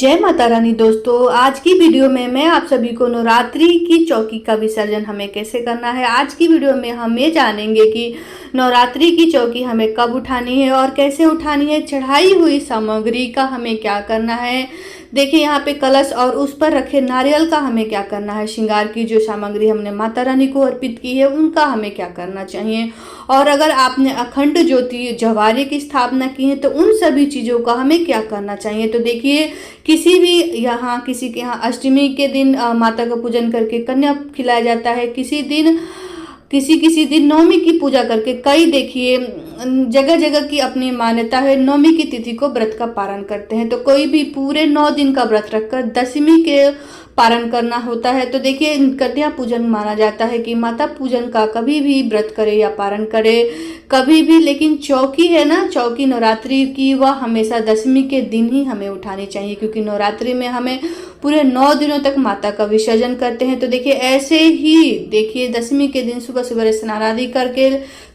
जय माता रानी दोस्तों, आज की वीडियो में मैं आप सभी को नवरात्रि की चौकी का विसर्जन हमें कैसे करना है। आज की वीडियो में हम ये जानेंगे कि नवरात्रि की चौकी हमें कब उठानी है और कैसे उठानी है। चढ़ाई हुई सामग्री का हमें क्या करना है। देखिए यहाँ पे कलश और उस पर रखे नारियल का हमें क्या करना है। श्रृंगार की जो सामग्री हमने माता रानी को अर्पित की है उनका हमें क्या करना चाहिए। और अगर आपने अखंड ज्योति जवारे की स्थापना की है तो उन सभी चीज़ों का हमें क्या करना चाहिए। तो देखिए किसी के यहाँ अष्टमी के दिन माता का पूजन करके कन्या खिलाया जाता है। किसी दिन नवमी की पूजा करके कई देखिए जगह जगह की अपनी मान्यता है। नवमी की तिथि को व्रत का पारण करते हैं तो कोई भी पूरे 9 दिन का व्रत रखकर दशमी के पारण करना होता है। तो देखिए कन्या पूजन माना जाता है कि माता पूजन का कभी भी व्रत करे या पारण करे कभी भी, लेकिन चौकी है ना, चौकी नवरात्रि की वह हमेशा दशमी के दिन ही हमें उठानी चाहिए, क्योंकि नवरात्रि में हमें पूरे 9 दिनों तक माता का विसर्जन करते हैं। तो देखिए ऐसे ही देखिए दशमी के दिन सुबह सुबह स्नान आदि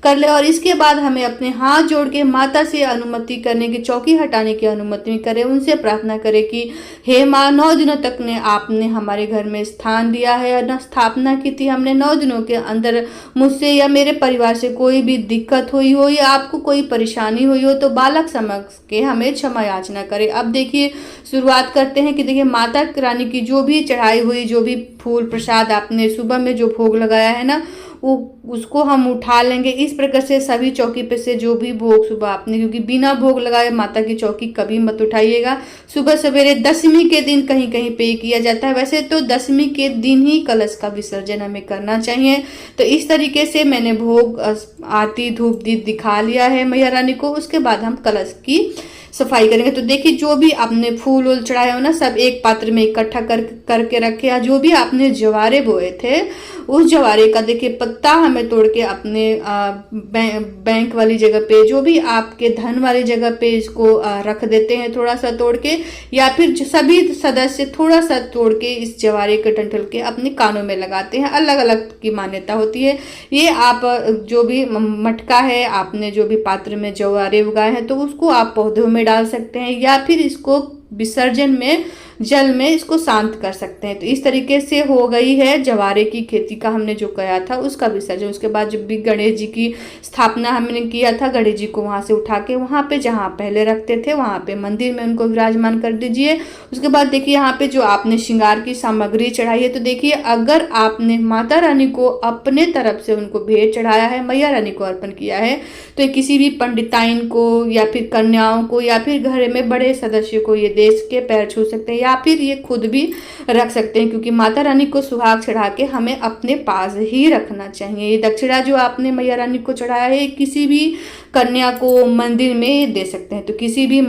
कर ले और इसके बाद हमें अपने हाथ जोड़ के माता से अनुमति करने की, चौकी हटाने की अनुमति करें, उनसे प्रार्थना करें कि हे माँ, 9 दिनों तक ने आपने हमारे घर में स्थान दिया है, न स्थापना की थी हमने। 9 दिनों के अंदर मुझसे या मेरे परिवार से कोई भी दिक्कत हुई हो या आपको कोई परेशानी हुई हो तो बालक समझ के हमें क्षमा याचना करें। अब देखिए शुरुआत करते हैं कि देखिए माता रानी की जो भी चढ़ाई हुई, जो भी फूल प्रसाद आपने सुबह में जो भोग लगाया है ना, वो उसको हम उठा लेंगे। इस प्रकार से सभी चौकी पे से जो भी भोग सुबह आपने, क्योंकि बिना भोग लगाए माता की चौकी कभी मत उठाइएगा। सुबह सवेरे दशमी के दिन कहीं कहीं पे किया जाता है, वैसे तो दशमी के दिन ही कलश का विसर्जन हमें करना चाहिए। तो इस तरीके से मैंने भोग आरती धूप दीप दिखा लिया है मैया रानी को। उसके बाद हम कलश की सफाई करेंगे। तो देखिए जो भी आपने फूल वूल चढ़ाए हो ना, सब एक पात्र में इकट्ठा करके रखे। या जो भी आपने जवारे बोए थे उस जवारे का देखिए पत्ता हमें तोड़ के अपने बैंक वाली जगह पे, जो भी आपके धन वाली जगह पे इसको रख देते हैं थोड़ा सा तोड़ के, या फिर सभी सदस्य थोड़ा सा तोड़ के इस जवारे के डंठल के अपने कानों में लगाते हैं। अलग अलग की मान्यता होती है। ये आप जो भी मटका है, आपने जो भी पात्र में जवारे उगाए हैं तो उसको आप पौधों में डाल सकते हैं या फिर इसको विसर्जन में जल में इसको शांत कर सकते हैं। तो इस तरीके से हो गई है जवारे की खेती का हमने जो किया था उसका विसर्जन। उसके बाद जब भी गणेश जी की स्थापना हमने किया था, गणेश जी को वहां से उठा के वहां पे जहां पहले रखते थे वहां पे मंदिर में उनको विराजमान कर दीजिए। उसके बाद देखिए यहाँ पे जो आपने श्रृंगार की सामग्री चढ़ाई है, तो देखिए अगर आपने माता रानी को अपने तरफ से उनको भेंट चढ़ाया है, मैया रानी को अर्पण किया है, तो किसी भी पंडिताइन को या फिर कन्याओं को या फिर घर में बड़े सदस्य को ये देश के पैर छू सकते हैं या फिर ये खुद भी रख सकते हैं, क्योंकि माता रानी को सुहाग चढ़ा के हमें अपने पास ही रखना चाहिए। ये दक्षिणा जो आपने मैया रानी को चढ़ाया है किसी भी कन्या को मंदिर में दे सकते हैं। तो किसी भी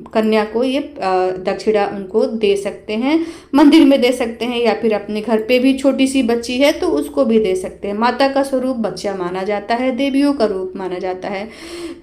कन्या को ये दक्षिणा उनको दे सकते हैं, मंदिर में दे सकते हैं, या फिर अपने घर पे भी छोटी सी बच्ची है तो उसको भी दे सकते हैं। माता का स्वरूप बच्चा माना जाता है, देवियों का रूप माना जाता है।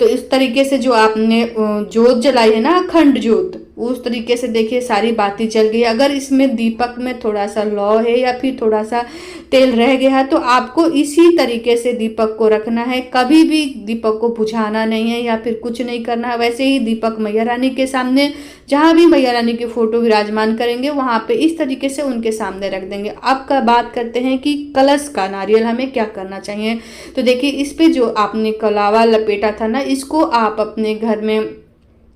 तो इस तरीके से जो आपने जोत जलाई है ना, अखंड जोत, उस तरीके से देखिए सारी बातें जल गई। अगर इसमें दीपक में थोड़ा सा लौ है या फिर थोड़ा सा तेल रह गया है तो आपको इसी तरीके से दीपक को रखना है। कभी भी दीपक को बुझाना नहीं है या फिर कुछ नहीं करना है। वैसे ही दीपक मैया रानी के सामने, जहां भी मैया रानी की फोटो विराजमान करेंगे वहां पे इस तरीके से उनके सामने रख देंगे। अब का बात करते हैं कि कलश का नारियल हमें क्या करना चाहिए। तो देखिए इस पे जो आपने कलावा लपेटा था ना, इसको आप अपने घर में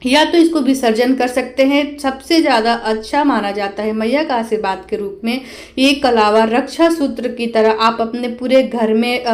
या तो इसको विसर्जन कर सकते हैं। सबसे ज़्यादा अच्छा माना जाता है मैया का आशीर्वाद के रूप में ये कलावा रक्षा सूत्र की तरह आप अपने पूरे घर में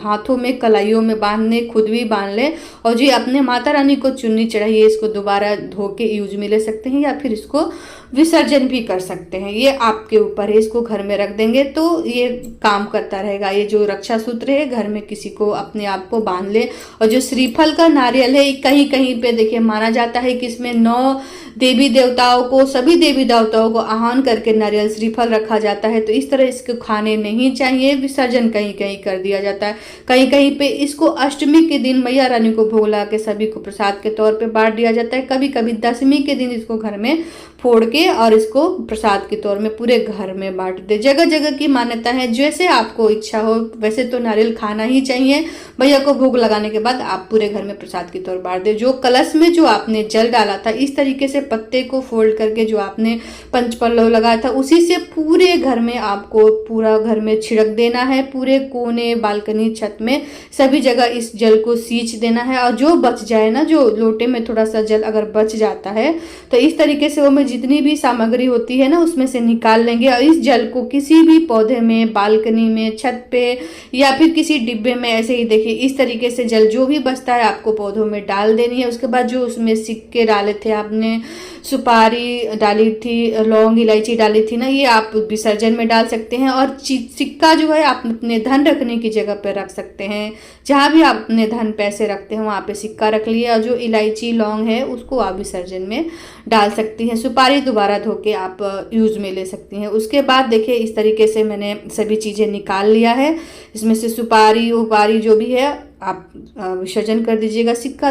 हाथों में कलाइयों में बांधने, खुद भी बांध लें और जी अपने माता रानी को चुन्नी चढ़ाइए। इसको दोबारा धो के यूज में ले सकते हैं या फिर इसको विसर्जन भी कर सकते हैं, ये आपके ऊपर है। इसको घर में रख देंगे तो ये काम करता रहेगा। ये जो रक्षा सूत्र है घर में किसी को अपने आप को बांध ले। और जो श्रीफल का नारियल है, कहीं कहीं पे देखिए माना जाता है कि इसमें 9 देवी देवताओं को, सभी देवी देवताओं को आह्वान करके नारियल श्रीफल रखा जाता है। तो इस तरह इसको खाने नहीं चाहिए, विसर्जन कहीं कहीं कर दिया जाता है। कहीं कहीं पे इसको अष्टमी के दिन मैया रानी को भोग लगा के सभी को प्रसाद के तौर पे बांट दिया जाता है। कभी कभी दशमी के दिन इसको घर में फोड़ के और इसको प्रसाद के तौर में पूरे घर में बांट दे। जगह जगह की मान्यता है, जैसे आपको इच्छा हो। वैसे तो नारियल खाना ही चाहिए, भैया को भोग लगाने के बाद आप पूरे घर में प्रसाद के तौर बांट दे। जो कलश में जो आपने जल डाला था इस तरीके से पत्ते को फोल्ड करके जो आपने पंचपल्लव लगाया था उसी से पूरे घर में आपको पूरा घर में छिड़क देना है। पूरे कोने, बालकनी, छत में सभी जगह इस जल को सींच देना है। और जो बच जाए ना, जो लोटे में थोड़ा सा जल अगर बच जाता है तो इस तरीके से वो में जितनी भी सामग्री होती है ना उसमें से निकाल लेंगे और इस जल को किसी भी पौधे में, बालकनी में, छत पे या फिर किसी डिब्बे में ऐसे ही देखिए इस तरीके से जल जो भी बचता है आपको पौधों में डाल देनी है। उसके बाद जो उसमें सिक्के डाले थे आपने, सुपारी डाली थी, लौंग, इलायची डाली थी ना, ये आप विसर्जन में डाल सकते हैं। और सिक्का जो है आप अपने धन रखने की जगह पर रख सकते हैं। जहाँ भी आप अपने धन पैसे रखते हैं वहाँ पे सिक्का रख लिए और जो इलायची, लौंग है उसको आप विसर्जन में डाल सकती हैं। सुपारी दोबारा धो के आप यूज़ में ले सकती हैं। उसके बाद देखिए इस तरीके से मैंने सभी चीज़ें निकाल लिया है। इसमें से सुपारी उपारी जो भी है आप विसर्जन कर दीजिएगा। सिक्का